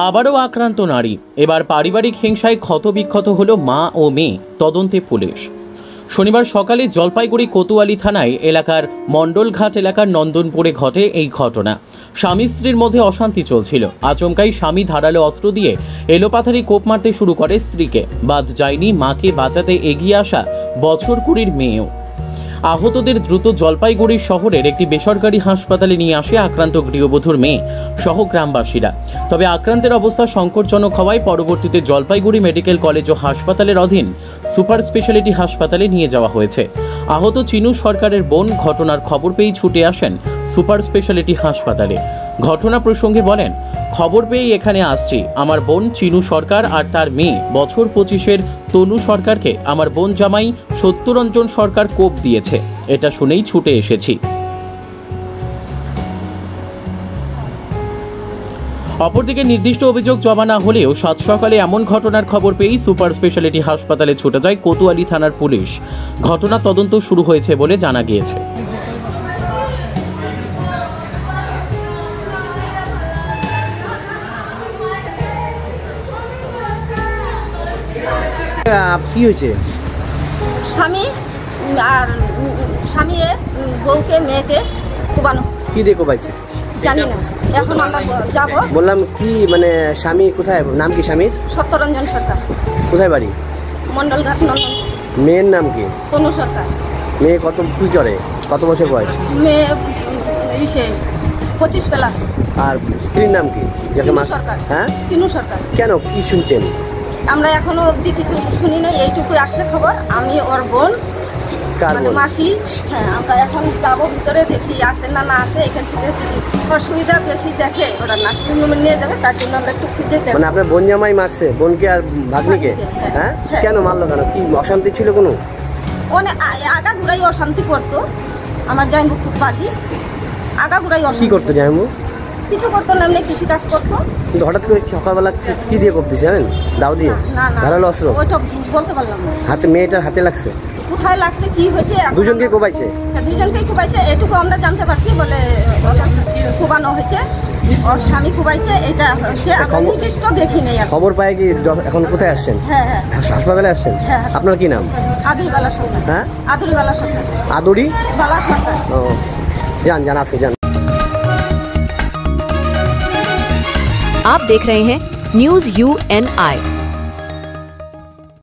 আবারও আক্রান্ত নারী। এবার পারিবারিক হিংসায় ক্ষতবিক্ষত হল মা ও মেয়ে। তদন্তে পুলিশ। শনিবার সকালে জলপাইগুড়ি কোতোয়ালি থানায় এলাকার মণ্ডলঘাট এলাকার নন্দনপুরে ঘটে এই ঘটনা। স্বামী স্ত্রীর মধ্যে অশান্তি চলছিল। আচমকাই স্বামী ধারালো অস্ত্র দিয়ে এলোপাথারি কোপ মারতে শুরু করে স্ত্রীকে। বাদ যায়নি মাকে বাঁচাতে এগিয়ে আসা বছর কুড়ির মেয়েও। আহতদের দ্রুত জলপাইগুড়ি শহরের একটি বেসরকারি হাসপাতালে নিয়ে আসে আক্রান্ত গৃহবধূর মেয়ে সহ গ্রামবাসীরা। তবে আক্রান্তের অবস্থা সংকটজনক হওয়ায় পরবর্তীতে জলপাইগুড়ি মেডিকেল কলেজ ও হাসপাতালের অধীন সুপার স্পেশালিটি হাসপাতালে নিয়ে যাওয়া হয়েছে। আহত চিনু সরকারের বোন ঘটনার খবর পেয়েই ছুটে আসেন সুপার স্পেশালিটি হাসপাতালে। ঘটনা প্রসঙ্গে বলেন, খবর পেয়েই এখানে আসছি। আমার বোন চিনু সরকার আর তার মেয়ে বছর 25-এর তনু সরকারকে আমার বোন জামাই সত্যরঞ্জন সরকার কোপ দিয়েছে। এটা শুনেই ছুটে এসেছি। অপরদিকে নির্দিষ্ট অভিযোগ জমা না হলেও সাত সকালে এমন ঘটনার খবর পেয়েই সুপার স্পেশালিটি হাসপাতালে ছুটে যায় কোতোয়ালি থানার পুলিশ। ঘটনা তদন্ত শুরু হয়েছে বলে জানা গিয়েছে। কি হয়েছে? স্বামী আর স্বামী বউকে মেয়েকে কোবানো। কি দিয়ে কোবাইছে জানি না, এখন আমরা যাবো। বললাম কি মানে স্বামী কোথায়, নাম কি স্বামীর? সত্যরঞ্জন সরকার। কোথায় বাড়ি? মণ্ডলঘাট নন্দন। মেয়ের নাম কি? তনু সরকার। মেয়ে কত কি করে, কত বছর বয়স? মেয়ে 25+। আর স্ত্রীর নাম কি? যাকে মা সরকার। হ্যাঁ, চিনু সরকার। কেন, কি শুনছেন? আমরা এখনো অবধি কিছু শুনি না, এইটুকুই আসছে খবর। আমি ওর বোন, মানে মাসি। হ্যাঁ, আমরা এখন যাবো ভিতরে, দেখি আসে না না আসে। এখান থেকে যদি অসুবিধা বেশি দেখে ওরা নার্সিং হোমে নিয়ে যাবে, তার জন্য আমরা একটু খুঁজে দেবো। মানে আপনার বোন জামাই মারছে বোনকে আর ভাগ্নিকে? হ্যাঁ, কেন মারলো, কেন, কি অশান্তি ছিল কোনো? অনেক আগাগোড়াই অশান্তি করতো। আমার জামাইবু খুব বাজি, আগাগোড়াই অশান্তি। কি করতো জামাইবু? কিছু করতো না, এমনি কৃষি কাজ করতো। কিন্তু হঠাৎ করে সকালবেলা কি দিয়ে কোপ দিছে জানেন? দাও দিয়ে? না না, ধারালো অস্ত্র? ওইটা বলতে পারলাম না। হাতে, মেয়েটার হাতে লাগছে? কোথায় লাগছে, কি হয়েছে? দুজনকে কোবাইছে? হ্যাঁ, দুজনকেই কোবাইছে, এটুকু আমরা জানতে পারছি। বলে কোবানো হয়েছে, ওর স্বামী কোবাইছে, এটা সে আমরা নির্দিষ্ট দেখি নেই। খবর পায় কি এখন কোথায় আসছেন? হ্যাঁ হ্যাঁ, হাসপাতালে আসছেন? হ্যাঁ। আপনার কি নাম? আদুরিবালা সরকার। হ্যাঁ, আদুরিবালা সরকার। আদুরিবালা সরকার। ও, जान আছে जान। आप देख रहे हैं न्यूज़ UNI।